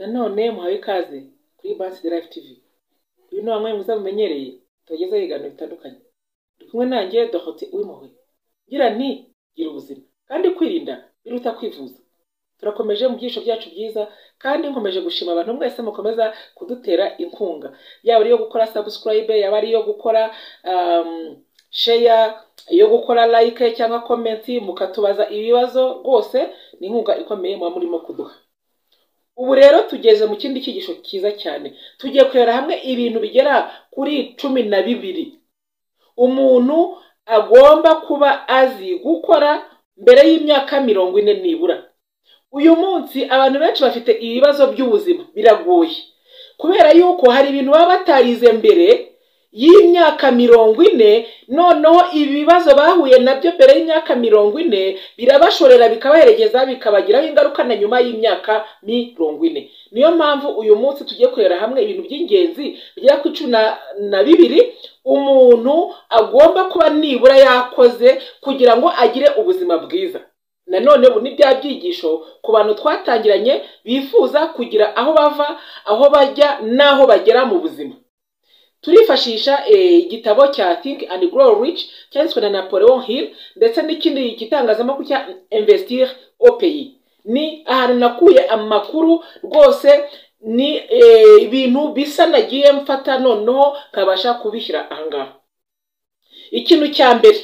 Nanone muhawe ikaze kuri Basi Live TV. Uyu ni wamwe muza mumenyereye tugeze ibiganiro bitandukanye. Ndi kumwe nanjye Dorothée Uwimpuhwe. Gira nti gira ubuzima kandi kwirinda biruta kwivuza. Turakomeje mu byisho byacu byiza kandi nkomeje gushima abantu mwese mukomeza kudutera inkunga. Yaba ari yo gukora subscribe, yaba ari yo gukora share, yo gukora like cyangwa comment, mukatubaza ibibazo, rwose ni inkunga ikomeye mwa murimo kuduha. Ubu rero tugeze mu kindi cyigisho cyiza cyane. Tugiye kurera hamwe ibintu bigera kuri 12 umuntu agomba kuba azi gukora mbere y'imyaka 40 nibura. Uyu munsi abantu benshi bafite ibibazo by'ubuzima biragoye, kubera yuko hari ibintu baba batarize mbere y'imyaka 40, noneho ibibazo bahuye nabyo mbere y'imyaka 40 birabashorera bikabaheregeza bikabagiraho ingaruka na nyuma y'imyaka 40. Niyo mpamvu uyu munsi tugiye kurera hamwe ibintu by'ingenzi bigera ku 12 umuntu agomba kuba nibura yakoze kugira ngo agire ubuzima bwiza. Nanone ubu ni bya byigisho ku bantu twatangiranye bifuza kugira aho bava, aho bajya n'aho bagera mu buzima. Turifashisha igitabo cya Think and Grow Rich cyanditswe na Napoleon Hill, ndetse n'ikindi gitangazamakuru cya Investir au Pays. Ni ahantu nakuye amakuru, rwose ni ibintu bisa nagiye mfata noneho kabasha kubishyira ahangaha. Ikintu cya mbere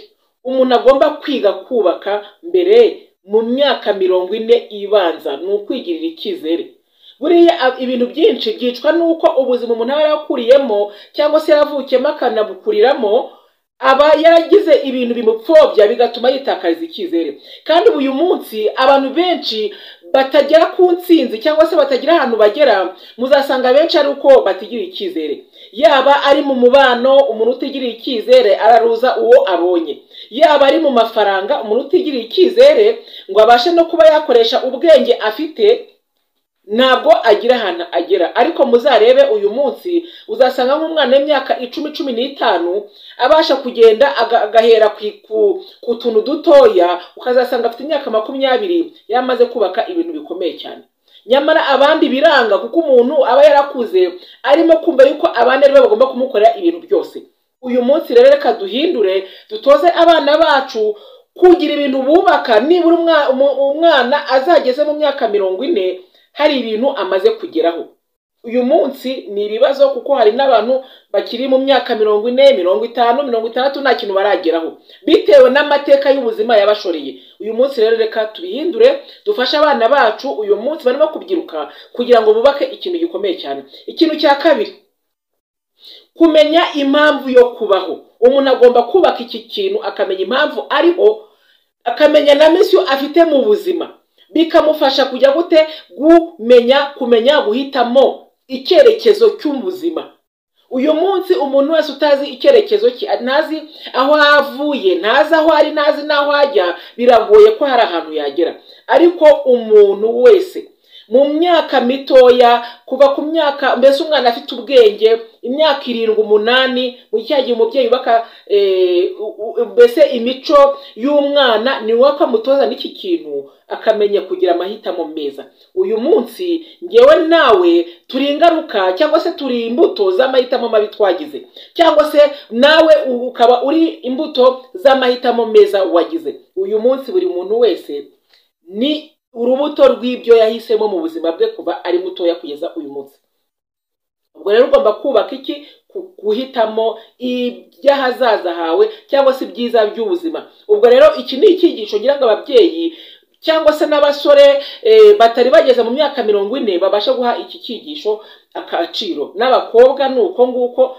umuntu agomba kwiga kubaka mbere mu myaka 40 ibanza ni ukwigirira icyizere. Buriya ibintu byinshi byicwa nuko ubuzima umuntu aba yarakuriyemo cyangwa se yaravukiyemo akanabukuriramo, aba yaragize ibintu bimupfobya bigatuma yitakariza icyizere. Kandi uyu munsi abantu benshi batagera ku ntsinzi cyangwa se batagira ahantu bagera, muzasanga benshi ari uko batigirira icyizere. Yaba ari mu mubano, umuntu utigirira icyizere araruza uwo abonye. Yaba ari mu mafaranga, umuntu utigirira icyizere ngo abashe no kuba yakoresha ubwenge afite, ntabwo agira ahantu agera. Ariko muzarebe uyu munsi uzasanga nk'umwana w'imyaka 10-15 abasha kugenda agahera ku tuntu dutoya, ukazasanga afite imyaka 20 yamaze kubaka ibintu bikomeye cyane. Nyamara abandi biranga kuko umuntu aba yarakuze arimo kumva yuko abandi aribo bagomba kumukorera ibintu byose. Uyu munsi rero reka duhindure, dutoze abana bacu kugira ibintu bubaka. Nibura umwana azageze mu myaka 40 hari ibintu amaze kugeraho. Uyu munsi ni ibibazo kuko hari n'abantu bakiri mu myaka 40, 50, 60 nta kintu barageraho bitewe n'amateka y'ubuzima yabashoreye. Uyu munsi rero reka tubihindure, dufashe abana bacu uyu munsi barimo kubyiruka kugira ngo bubake ikintu gikomeye cyane. Ikintu cya kabiri, kumenya impamvu yo kubaho. Umuntu agomba kubaka iki kintu akamenya impamvu ariho, akamenya na mission afite mu buzima, bikamufasha kujya gute kumenya guhitamo icyerekezo cy'ubuzima. Uyu munsi umuntu wese utazi icyerekezo cye, ntazi aho avuye, ntazi aho ari, ntazi naho ajya, biragoye ko hari ahantu yagera. Ariko umuntu wese mu myaka mitoya, kuva ku myaka, mbese umwana afite ubwenge imyaka 7-8, mu cyagihe umubyeyi ubaka mbese imico y'umwana ni wowe akamutoza n'iki kintu akamenya kugira amahitamo meza. Uyu munsi ngewe nawe turi ingaruka cyangwa se turi imbuto z'amahitamo mabi twagize, cyangwa se nawe ukaba uri imbuto z'amahitamo meza wagize. Uyu munsi buri muntu wese ni urubuto rw'ibyo yahisemo mu buzima bwe kuva ari mutoya kugeza uyu munsi. Ubwo rero ugomba kubaka iki? Guhitamo iby'ahazaza hawe cyangwa se ibyiza by'ubuzima. Ubwo rero iki ni icyigisho ngira ngo ababyeyi cyangwa se n'abasore batari bageze mu myaka 40 babasha guha iki cyigisho akaciro. N'abakobwa nuko nguko,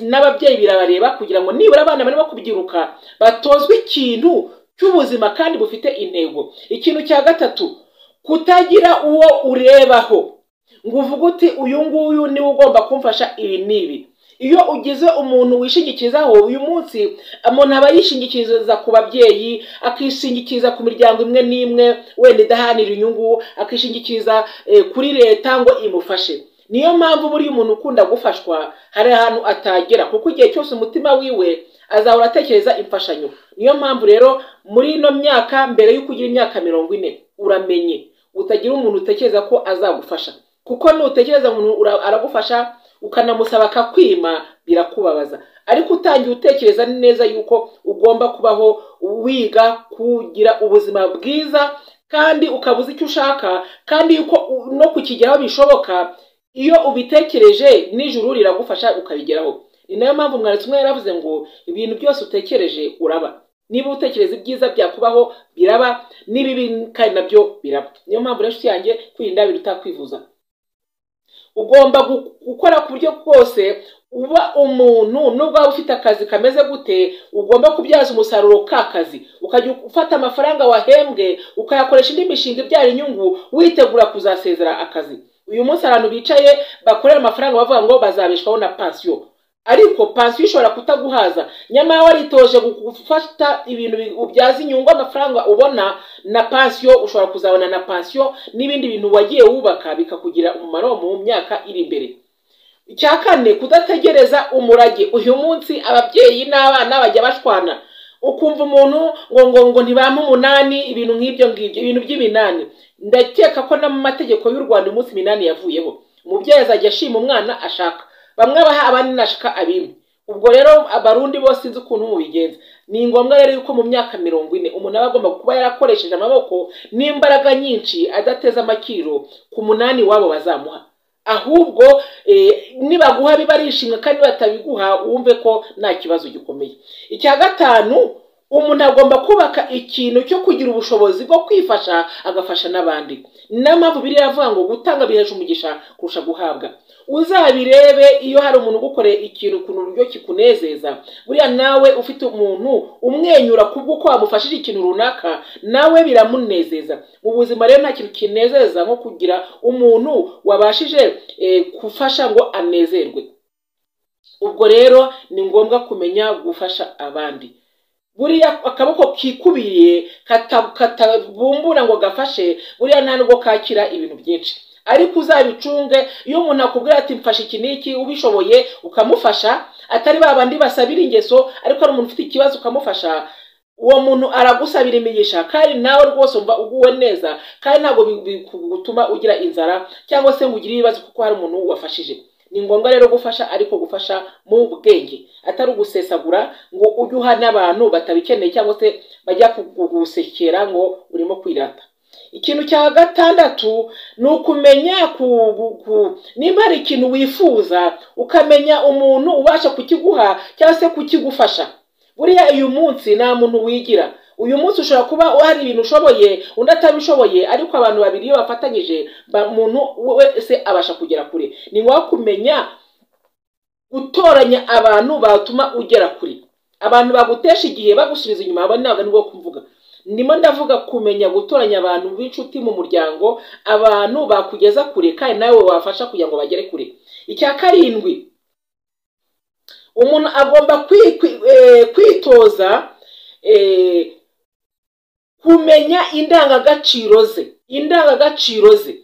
n'ababyeyi birabareba kugira ngo nibura abana barimo kubyiruka batozwe ikintu cy'ubuzima kandi bufite intego. Ikintu cya gatatu, kutagira uwo urebaho ngo uvuge uti uyu nguyu niwe ugomba kumfasha ibi n'ibi. Iyo ugize umuntu wishingikizaho, uyu munsi umuntu aba yishingikiriza ku babyeyi, akishingikiriza ku miryango imwe n'imwe wenda idahanira inyungu, akishingikiriza kuri leta ngo imufashe. Niyo mpamvu buri umuntu ukunda gufashwa hari ahantu atagera, kuko igihe cyose umutima wiwe azahora atekereza imfashanyo. Niyo mpamvu rero muri ino myaka mbere yo kugira imyaka 40 uramenye utagira umuntu utekereza ko azagufasha. kuko nutekereza umuntu aragufasha ukanamusaba akakwima birakubabaza. Ariko utangiye utekereza neza yuko ugomba kubaho wiga kugira ubuzima bwiza kandi ukabuza icyo ushaka, kandi yuko no kukigeraho bishoboka iyo ubitekereje n'ijuru riragufasha ukabigeraho. Ni nayo mpamvu umwanditsi umwe yaravuze ngo ibintu byose utekereje uraba. Niba utekereza ibyiza byakubaho biraba, n'ibibi kandi nabyo biraba. Niyo mpamvu rero inshuti yanjye kwirinda biruta kwivuza. Ugomba gukora ku buryo bwose uba umuntu nubwo waba ufite akazi kameze gute, ugomba kubyaza umusaruro ka kazi, ukajya ufata amafaranga wahembwe ukayakoresha indi mishinga ibyara inyungu witegura kuzasezera akazi. Uyu munsi abantu bicaye bakorera amafaranga bavuga ngo bazabeshwaho na pansiyo, ariko pansiyo ishobora kutaguhaza. Nyamara waritoje gufata ibintu ubyaza inyungu amafaranga ubona, na pansiyo ushobora kuzabona na pansiyo n'ibindi bintu wagiye wubaka bikakugira umumaro mu myaka iri imbere. Icya kane, kudategereza umurage. Uyu munsi ababyeyi n'abana bajya bashwana, ukumva umuntu ngo ntibampa umunani, ibintu nk'ibyo ngibyo, ibintu by'iminani. Ndakeka ko no mu mategeko y'u Rwanda umunsi iminani yavuyeho. Umubyeyi azajya ashima umwana ashaka, bamwe baha abandi nashaka abimwe. Ubwo rero abarundi bose sinzi ukuntu mubigenza. Ni ngombwa rero yuko mu myaka 40 umuntu aba agomba kuba yarakoresheje amaboko n'imbaraga nyinshi, adateza amakiro ku munani wabo bazamuha. Ahubwo nibaguha bibarishimwe, kandi batabiguha wumve ko nta kibazo gikomeye. Icya gatanu, umuntu agomba kubaka ikintu cyo kugira ubushobozi bwo kwifasha agafasha n'abandi. N'ampamvu Bibiliya iravuga ngo gutanga bihesha umugisha kurusha guhabwa. Uzabirebe iyo hari umuntu ugukoreye ikintu ku buryo kikunezeza, buriya nawe ufite umuntu umwenyura kubwo wamufashije ikintu runaka, nawe biramunezeza. Mu buzima rero nta kintu kinezeza nko kugira umuntu wabashije gufasha ngo anezerwe. Ubwo rero ni ngombwa kumenya gufasha abandi. Buriya akaboko kikubiye katabumbura ngo gafashe, buriya nta nubwo kakira ibintu byinshi. Ariko uzabicunge, iyo umuntu akubwira ati mfashe iki niki, ubishoboye ukamufasha, atari babandi basabira ingeso, ariko ari umuntu ufite ikibazo ukamufasha, uwo muntu aragusabira imigisha, kandi nawe rwose umva uguwe neza, kandi ntabwo bigutuma ugira inzara cyangwa se ngo ugire ibibazo kuko hari umuntu wafashije. Ni ngombwa rero gufasha, ariko gufasha mu bwenge, atari ugusesagura ngo ujye uha n'abantu batabikeneye cyangwa se bajya kugusekera ngo urimo kwirata. Ikintu cya gatandatu ni ukumenya nimba hari ikintu wifuza, ukamenya umuntu ubasha kukiguha cyangwa se kukigufasha. Buriya uyu munsi nta muntu wigira. Uyu munsi ushobora kuba hari ibintu ushoboye undi atabishoboye, ariko abantu babiri iyo bafatanyije umuntu wese abasha kugera kure. Ni ngombwa kumenya gutoranya abantu batuma ugera kure. Abantu bagutesha igihe bagusubiza inyuma, aba ntabwo nibwo kumvuga. Ndimo ndavuga kumenya gutoranya abantu b'inshuti mu muryango, abantu bakugeza kure kandi nawe wafasha kugira ngo bagere kure. Icya karindwi, umuntu agomba kwitoza kumenya indangagaciro ze.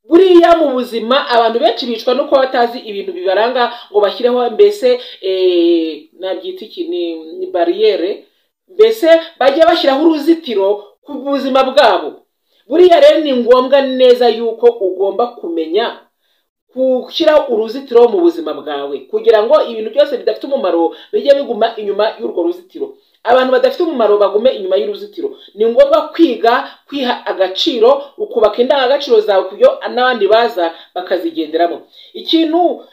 Buriya mu buzima abantu benshi bicwa nuko batazi ibintu bibaranga ngo bashyireho mbese nabyita iki ni barriere, mbese bajya bashyiraho uruzitiro ku buzima bwabo. Buriya rero ni ngombwa neza yuko ugomba kumenya gushyiraho uruzitiro mu buzima bwawe, kugira ngo ibintu byose bidafite umumaro bijye biguma inyuma y'urwo ruzitiro. Abantu badafite umumaro bagume inyuma y'uruzitiro. Ni ngombwa kwiha agaciro, ukubaka indangagaciro zawe kuyo n'abandi baza bakazigenderamo. Ikintu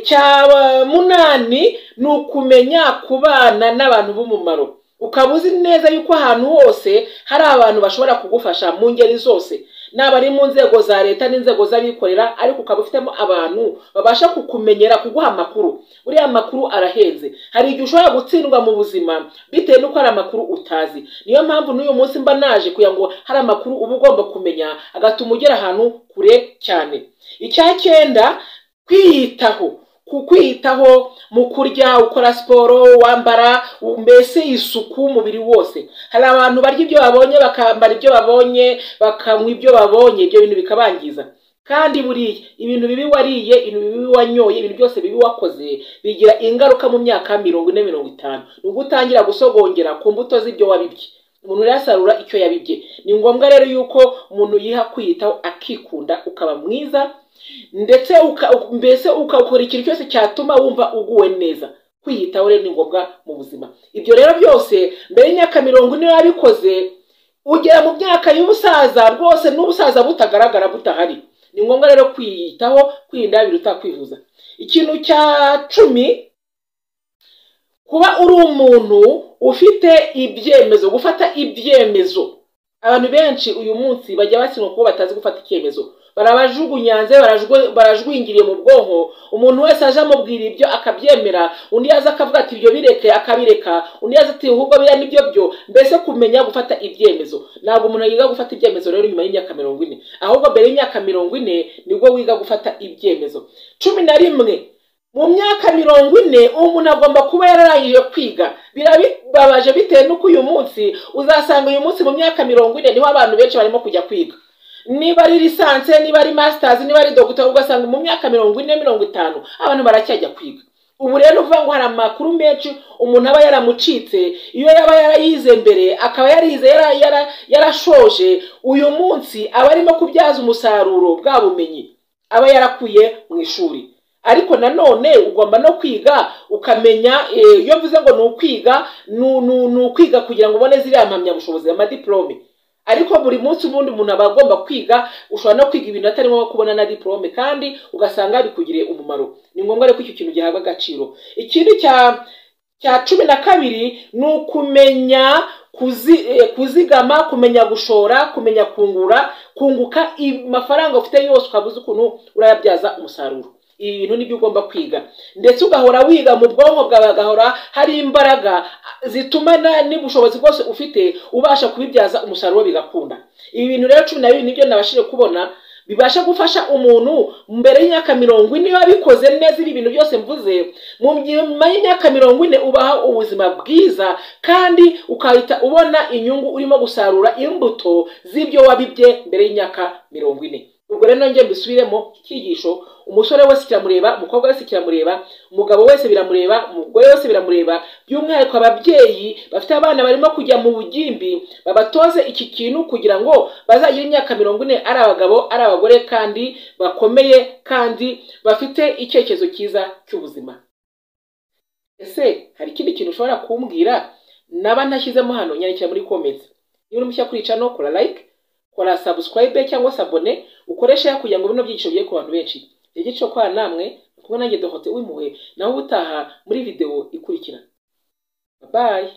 cya munani ni ukumenya kubana n'abantu b'umumaro. Ukaba uzi neza yuko ahantu hose hari abantu bashobora kugufasha mu ngeri zose, naba ari mu nzego za leta n'inzego z'abikorera, ariko ukaba ufitemo abantu babasha kukumenyera, kuguha amakuru. Buriya amakuru arahenze. Hari igihe ushobora gutsindwa mu buzima bitewe n'uko hari amakuru utazi. Niyo mpamvu n'uyu munsi mba naje kugira ngo hari amakuru uba ugomba kumenya agatuma ugera ahantu kure cyane. Icya cyenda, kwiyitaho mu kurya, ukora siporo, wambara mbese isuku umubiri wose. Hari abantu barya ibyo babonye, bakambara ibyo babonye, bakanywa ibyo babonye, ibyo bintu bikabangiza. Kandi buriya ibintu bibi wariye, ibintu bibi wanyoye, ibintu byose bibi wakoze bigira ingaruka mu myaka 40-50. Nubwo utangira gusogongera ku mbuto z'ibyo wabibye. umuntu yasarura icyo yabibye. Ni ngombwa rero yuko umuntu yiha kwiyitaho akikunda ukaba mwiza ndetse mbese ukakora ikintu cyose cyatuma wumva uguwe neza. Kwiyitaho rero ni ngombwa mu buzima. Ibyo rero byose mbere y'imyaka 40 wabikoze ugera mu myaka y'ubusaza rwose n'ubusaza butagaragara butahari. Ni ngombwa rero kwiyitaho, kwirinda biruta kwivuza. Ikintu cya 10, kuba uri umuntu ufite ibyemezo, gufata ibyemezo. Abantu benshi uyu munsi bajya basinwa kuko batazi gufata icyemezo. Barabajugunyanze, barajwingiriye mu bwonko. Umuntu wese aje amubwira ibyo akabyemera, undi yaza akavuga ati ibyo bireke akabireka, undi yaza ati ahubwo biriya nibyo byo. Mbese kumenya gufata ibyemezo. Ntabwo umuntu yiga gufata ibyemezo rero nyuma y'imyaka 40, ahubwo mbere y'imyaka 40 nibwo wiga gufata ibyemezo. 11, mu myaka 40 umuntu agomba kuba yararangije kwiga. Birababaje bitewe nuko uyu munsi uzasanga uyu munsi mu myaka 40 niho abantu benshi barimo kujya kwiga. Niba ari lisanse, niba ari masters, niba ari doctor, ugasanga mu myaka 40-50 abantu baracyajya kwiga. Ubu rero uvuga ngo hari amakuru menshi umuntu aba yaramucitse iyo yaba yarayize mbere, akaba yarize yarashoje, uyu munsi aba arimo kubyaza umusaruro bwa bumenyi aba yarakuye mu ishuri. Ariko nanone ugomba no kwiga ukamenya, iyo mvuze ngo ni ukwiga kugira ngo ubone ziriya mpamyabushobozi amadiplome. Ariko buri munsi ubundi umuntu aba agomba kwiga, ushobora no kwiga ibintu atarimo kubona na diplome kandi ugasanga bikugiriye umumaro. Ni ngombwa rero ko icyo kintu gihabwa agaciro. Ikindi cya 12 ni ukumenya kuzigama, kumenya gushora, kumenya kunguka amafaranga ufite yose ukabuza ukuntu urayabyaza umusaruro. Ibi bintu nibyo ugomba kwiga, ndetse ugahora wiga mu bwonko bwawe, gahora hari imbaraga zituma n'ubushobozi bwose ufite ubasha kubibyaza umusaruro bigakunda. Ibi bintu rero 12 nibyo nabashije kubona bibasha gufasha umuntu mbere y'imyaka 40 wabikoze neza ibi bintu byose mvuze. Mu nyuma y'imyaka 40 ubaha ubuzima bwiza kandi ukahita ubona inyungu urimo gusarura imbuto z'ibyo wabibye mbere y'imyaka 40. Ubwo rero nongeye mbisubiremo icyigisho, umusore wese kiramureba, umukobwa wese kiramureba, umugabo wese biramureba, umugore wese biramureba. By'umwihariko ababyeyi bafite abana barimo kujya mu bugimbi, babatoze iki kintu kugira ngo bazagire imyaka 40 ari abagabo ari abagore kandi bakomeye kandi bafite icyerekezo cyiza cy'ubuzima. Ese hari ikindi kintu ushobora kumbwira naba ntashyizemo hano? Nyandikira muri comments. Niba uri mushya kuri channel, kora like, kora subscribe cyangwa se abone, ukoresha kugira ngo bino byigisho bigiye ku bantu benshi. Igice kwa namwe kumwe nanjye Dorothée Uwimpuhwe, naho utaha muri video ikurikira. Bye.